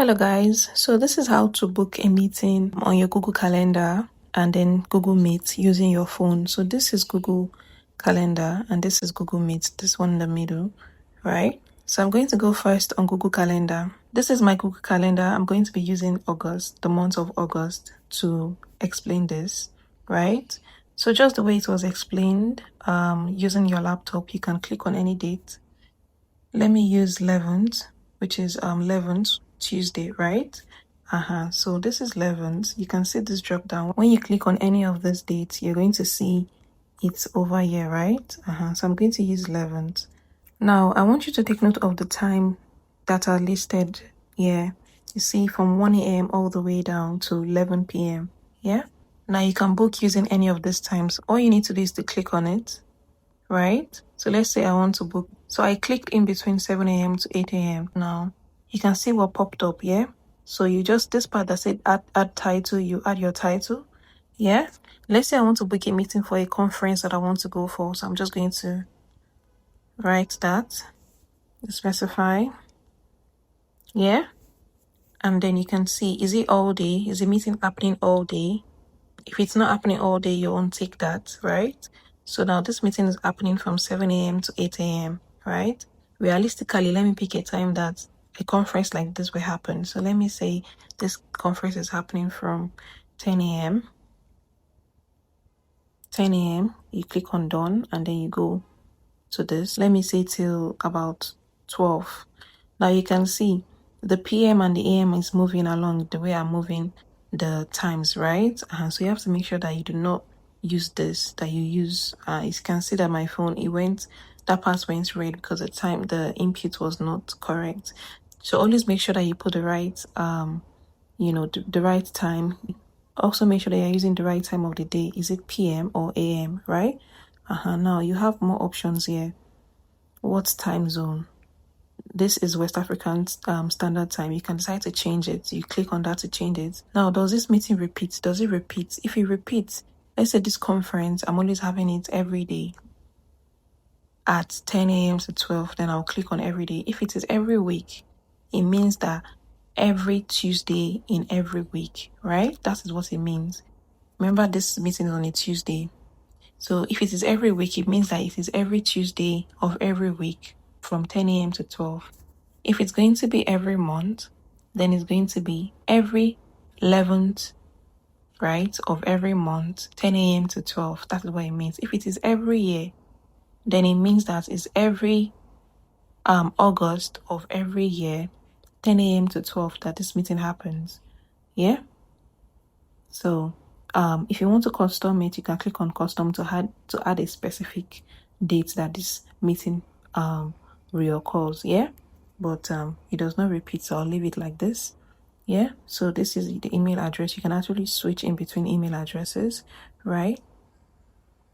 Hello guys, so this is how to book a meeting on your Google Calendar and then Google Meet using your phone. So this is Google Calendar and this is Google Meet, this one in the middle, right? So I'm going to go first on Google Calendar. This is my Google Calendar. I'm going to be using August, the month of August, to explain this, right? So just the way it was explained, using your laptop, you can click on any date. Let me use 11th, which is 11th Tuesday, right? So this is 11th. You can see this drop down. When you click on any of these dates, you're going to see it's over here, right? So I'm going to use 11th. Now, I want you to take note of the time that are listed here. You see from 1 a.m. all the way down to 11 p.m. Yeah? Now you can book using any of these times. All you need to do is to click on it, right? So let's say I want to book. So I clicked in between 7 a.m. to 8 a.m. Now you can see what popped up, yeah? So you just, this part that said add title, you add your title, yeah? Let's say I want to book a meeting for a conference that I want to go for. So I'm just going to write that, specify, yeah? And then you can see, is it all day? Is the meeting happening all day? If it's not happening all day, you won't take that, right? So now this meeting is happening from 7 a.m. to 8 a.m., right? Realistically, let me pick a time that a conference like this will happen. So let me say this conference is happening from 10 a.m. 10 a.m. You click on done and then you go to this. Let me say till about 12. Now you can see the PM and the AM is moving along the way I'm moving the times, right? So you have to make sure that you do not use this, that you use, you can see that my phone, that part went red because the input was not correct. So always make sure that you put the right, the right time. Also make sure that you're using the right time of the day. Is it PM or AM, right? Now you have more options here. What time zone? This is West African Standard Time. You can decide to change it. You click on that to change it. Now, does this meeting repeat? Does it repeat? If it repeats, let's say this conference, I'm always having it every day at 10 a.m. to 12, then I'll click on every day. If it is every week, it means that every Tuesday in every week, right? That is what it means. Remember, this meeting is on a Tuesday. So if it is every week, it means that it is every Tuesday of every week from 10 a.m. to 12. If it's going to be every month, then it's going to be every 11th, right, of every month, 10 a.m. to 12. That's what it means. If it is every year, then it means that it's every August of every year, 10 a.m. to 12, that this meeting happens. Yeah? So if you want to custom it, you can click on custom to add a specific date that this meeting reoccurs, yeah? But it does not repeat, so I'll leave it like this. Yeah, so this is the email address. You can actually switch in between email addresses, right?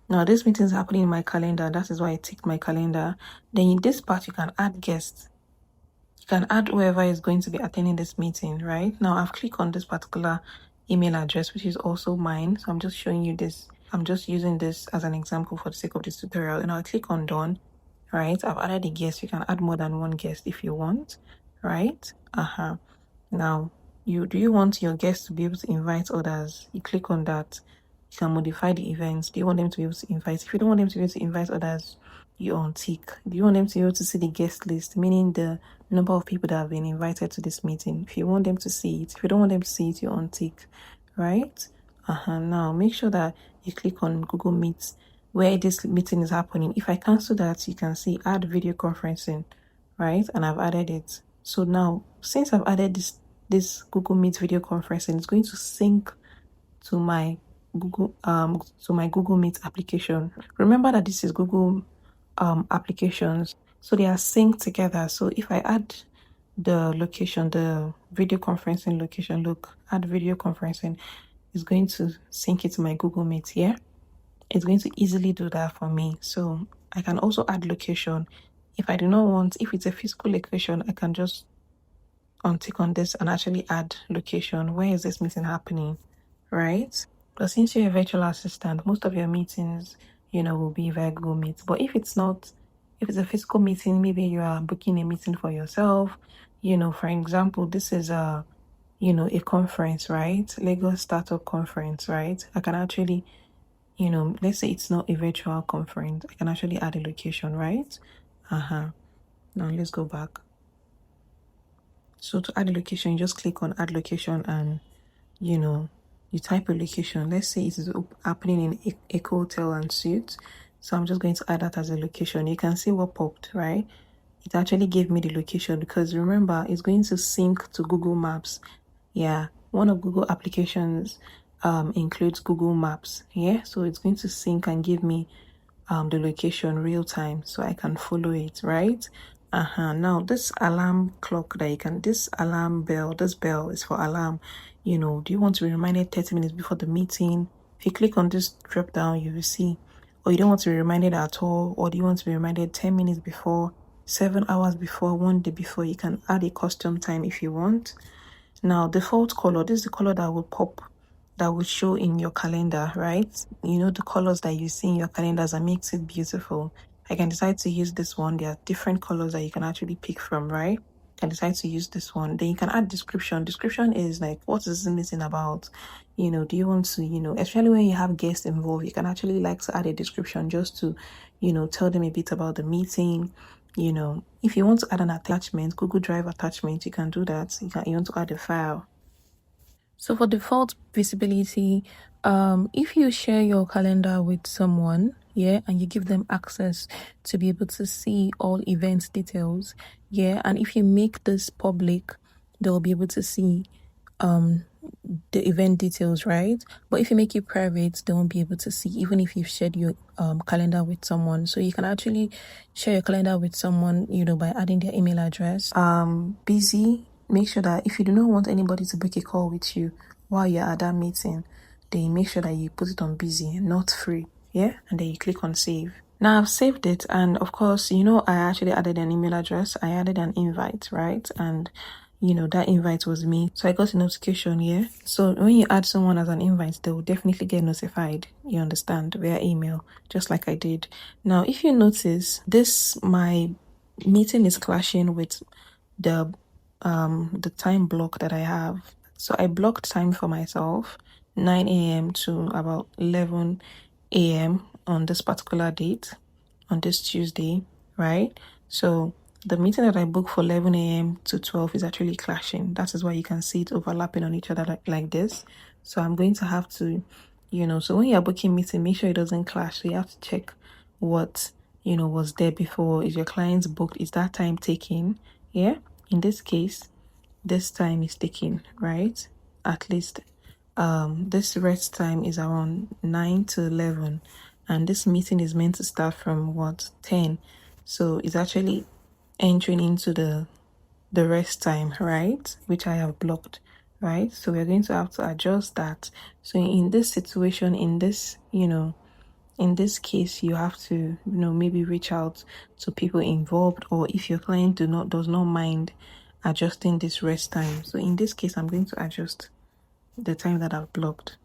Now this meeting is happening in my calendar. That is why I ticked my calendar. Then in this part, you can add guests. You can add whoever is going to be attending this meeting, right? Now I've clicked on this particular email address, which is also mine. So I'm just showing you this. I'm just using this as an example for the sake of this tutorial. And I'll click on done, right? I've added a guest. You can add more than one guest if you want, right? Now, do you want your guests to be able to invite others? You click on that. You can modify the events. Do you want them to be able to invite? If you don't want them to be able to invite others, you untick. Do you want them to be able to see the guest list, meaning the number of people that have been invited to this meeting? If you want them to see it, if you don't want them to see it, you untick, right? Now, make sure that you click on Google Meet where this meeting is happening. If I cancel that, you can see add video conferencing, right? And I've added it. So now, since I've added this Google Meet video conferencing, it's going to sync to my Google Meet application. Remember that this is Google applications, so they are synced together. So if I add the location, the video conferencing location, look, add video conferencing, is going to sync it to my Google Meet here. It's going to easily do that for me. So I can also add location. If I do not want, if it's a physical location, I can just untick on this and actually add location. Where is this meeting happening, right? But since you're a virtual assistant, most of your meetings, will be via Google Meet. But if it's not, if it's a physical meeting, maybe you are booking a meeting for yourself, for example, this is a conference, right? Lagos Startup Conference, right? I can actually, let's say it's not a virtual conference. I can actually add a location, right? Now let's go back. So to add a location, you just click on add location and, you type a location. Let's say it is happening in Eco Hotel and Suites. So I'm just going to add that as a location. You can see what popped, right? It actually gave me the location because remember, it's going to sync to Google Maps. Yeah, one of Google applications includes Google Maps. Yeah, so it's going to sync and give me the location real time so I can follow it, right? Now this alarm clock that this alarm bell, this bell is for alarm. Do you want to be reminded 30 minutes before the meeting? If you click on this drop down, you will see, or you don't want to be reminded at all, or do you want to be reminded 10 minutes before, 7 hours before, 1 day before? You can add a custom time if you want. Now, default color, this is the color that will pop, that will show in your calendar, right? The colors that you see in your calendars that makes it beautiful. I can decide to use this one. There are different colors that you can actually pick from, right? I can decide to use this one. Then you can add description. Description is like, what is this meeting about? Do you want to, especially when you have guests involved, you can actually like to add a description just to, tell them a bit about the meeting. If you want to add an attachment, Google Drive attachment, you can do that. You want to add a file. So for default visibility, if you share your calendar with someone, and you give them access to be able to see all event details, and if you make this public, they'll be able to see the event details, right? But if you make it private, they won't be able to see, even if you've shared your calendar with someone. So you can actually share your calendar with someone, by adding their email address. Busy, make sure that if you do not want anybody to book a call with you while you're at that meeting, then make sure that you put it on busy, not free, and then you click on save. Now I've saved it, and of course, I actually added an email address. I added an invite, right? And that invite was me. So I got a notification here. So when you add someone as an invite, they will definitely get notified, you understand, via email, just like I did. Now, if you notice, my meeting is clashing with the time block that I have. So I blocked time for myself, 9 a.m. to about 11 a.m. on this particular date, on this Tuesday, right? So the meeting that I booked for 11 a.m. to 12 is actually clashing. That is why you can see it overlapping on each other like this. So I'm going to have to, so when you're booking meeting, make sure it doesn't clash. So you have to check what, was there before. Is your client's booked? Is that time taken? Yeah. In this case, this time is taken, right? At least this rest time is around 9 to 11. And this meeting is meant to start from 10. So it's actually entering into the rest time, right? Which I have blocked, right? So we're going to have to adjust that. So in this situation, in this case, you have to, maybe reach out to people involved, or if your client does not mind adjusting this rest time. So in this case, I'm going to adjust the time that I've blocked.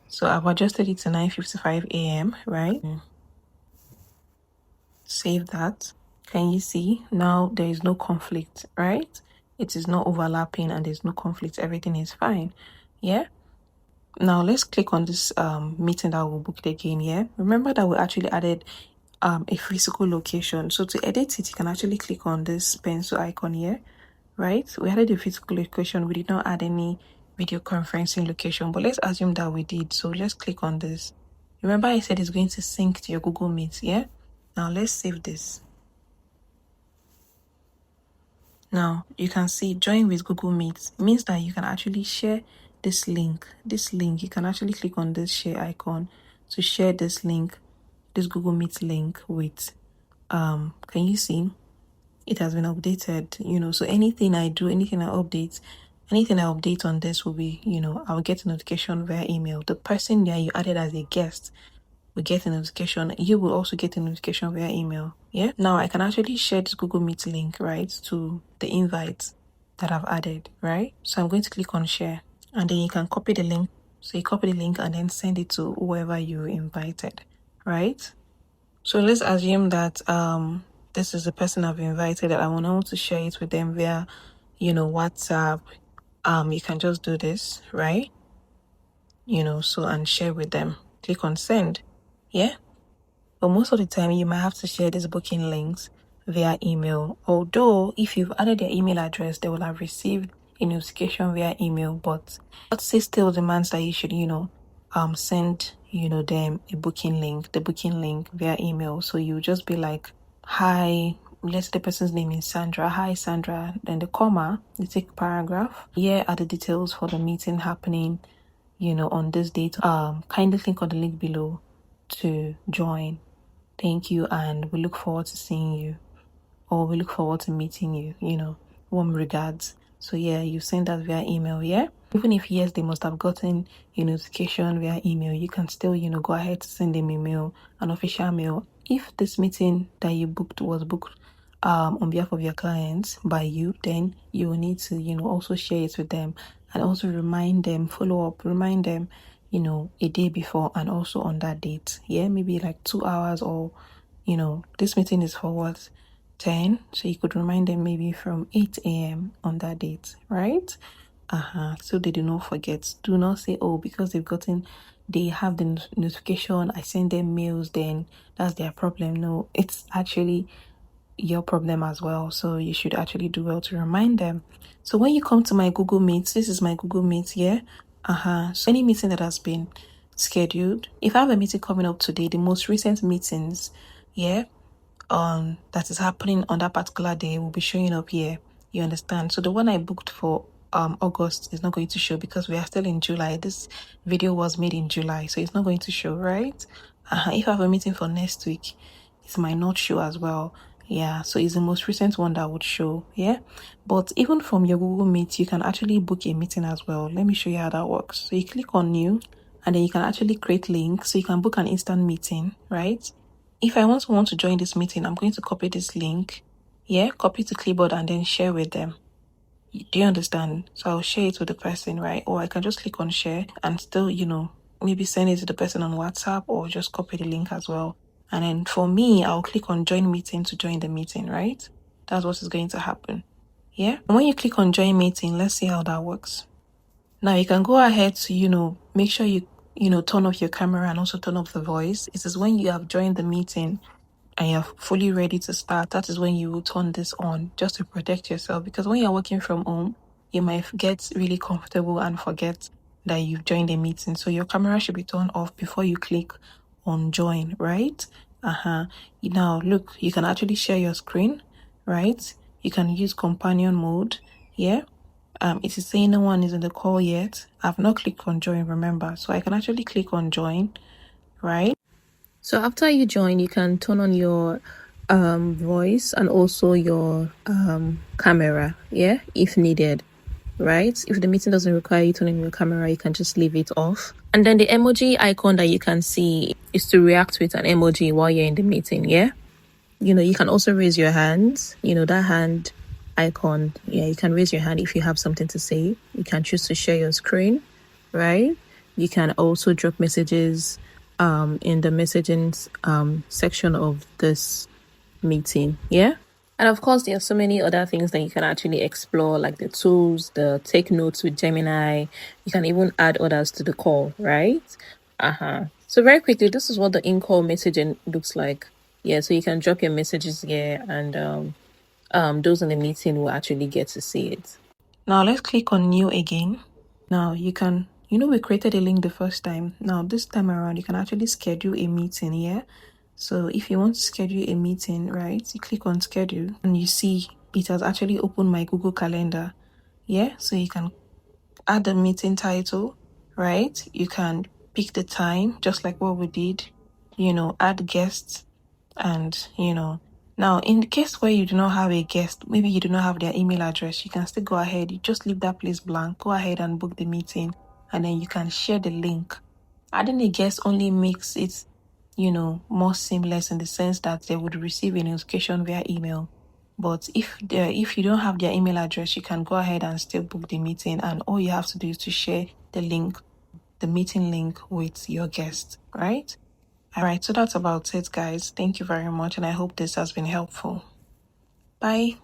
So I've adjusted it to 9:55 a.m., right? Save that. Can you see? Now there is no conflict, right? It is not overlapping and there's no conflict. Everything is fine. Yeah? Now let's click on this meeting that we booked again, yeah? Remember that we actually added a physical location. So to edit it, you can actually click on this pencil icon here, right? We added a physical location. We did not add any video conferencing location, but let's assume that we did. So let's click on this. Remember I said it's going to sync to your Google Meet, yeah? Now let's save this. Now you can see join with Google Meet means that you can actually share this link. You can actually click on this share icon to share this link, this Google Meet link with, can you see? It has been updated, so anything I do, anything I update on this will be, I'll get a notification via email. The person that you added as a guest will get a notification. You will also get a notification via email. Yeah. Now I can actually share this Google Meet link, right, to the invite that I've added, right? So I'm going to click on share, and then you can copy the link. So you copy the link and then send it to whoever you invited. right? So let's assume that this is the person I've invited and I want to share it with them via, WhatsApp. You can just do this, right? So and share with them. Click on send. Yeah. But most of the time you might have to share these booking links via email. Although if you've added their email address, they will have received a notification via email, but it still demands that you should, send, them a booking link, the booking link via email. So you just be like, hi, let's say the person's name is Sandra. Hi, Sandra. Then the comma, you take paragraph. Here are the details for the meeting happening, on this date. Kindly click on the link below to join. Thank you, and we look forward to seeing you, or we look forward to meeting you, warm regards. So yeah, you send that via email, yeah? Even if yes, they must have gotten a notification via email, you can still, go ahead to send them a mail, an official mail. If this meeting that you booked was booked on behalf of your clients by you, then you will need to, also share it with them and also remind them, follow up, remind them, a day before and also on that date. Yeah, maybe like 2 hours or, this meeting is for what? 10. So you could remind them maybe from 8 a.m. on that date, right? So they do not forget. Do not say, oh, because they have the notification, I send them mails, then that's their problem. No, it's actually your problem as well. So you should actually do well to remind them. So when you come to my Google Meet, this is my Google Meet, yeah? So any meeting that has been scheduled, if I have a meeting coming up today, the most recent meetings, yeah, that is happening on that particular day will be showing up here. You understand? So the one I booked for August is not going to show because we are still in July. This video was made in July, so it's not going to show, right? If I have a meeting for next week, it might not show as well. Yeah, so it's the most recent one that would show. Yeah, but even from your Google Meet, you can actually book a meeting as well. Let me show you how that works. So you click on new, and then you can actually create links. So you can book an instant meeting, right? If I want someone to join this meeting, I'm going to copy this link. Yeah, copy to clipboard and then share with them. Do you understand? So I'll share it with the person, right? Or I can just click on share and still, maybe send it to the person on WhatsApp or just copy the link as well. And then for me, I'll click on join meeting to join the meeting, right? That's what is going to happen. Yeah. And when you click on join meeting, let's see how that works. Now you can go ahead to, make sure you, turn off your camera and also turn off the voice. It is when you have joined the meeting and you're fully ready to start, that is when you will turn this on just to protect yourself. Because when you're working from home, you might get really comfortable and forget that you've joined a meeting. So your camera should be turned off before you click on join, right? Now look, you can actually share your screen, right? You can use companion mode. Yeah. It is saying no one is in the call yet. I've not clicked on join, remember. So I can actually click on join, right? So after you join, you can turn on your voice and also your camera, yeah, if needed, right? If the meeting doesn't require you turning your camera, you can just leave it off. And then the emoji icon that you can see is to react with an emoji while you're in the meeting, yeah? You can also raise your hands, that hand icon. Yeah, you can raise your hand if you have something to say. You can choose to share your screen, right? You can also drop messages in the messaging section of this meeting, yeah? And of course, there are so many other things that you can actually explore, like the tools, the take notes with Gemini. You can even add others to the call, right? So very quickly, this is what the in-call messaging looks like. Yeah, so you can drop your messages here and those in the meeting will actually get to see it. Now let's click on new again. Now you can, we created a link the first time. Now this time around, you can actually schedule a meeting here. So if you want to schedule a meeting, right, you click on schedule and you see it has actually opened my Google Calendar. Yeah, so you can add the meeting title, right? You can pick the time, just like what we did, add guests and, now in the case where you do not have a guest, maybe you do not have their email address, you can still go ahead, you just leave that place blank, go ahead and book the meeting and then you can share the link. Adding a guest only makes it, more seamless in the sense that they would receive a notification via email. But if you don't have their email address, you can go ahead and still book the meeting and all you have to do is to share the link, the meeting link with your guest, right? Alright, so that's about it, guys. Thank you very much, and I hope this has been helpful. Bye.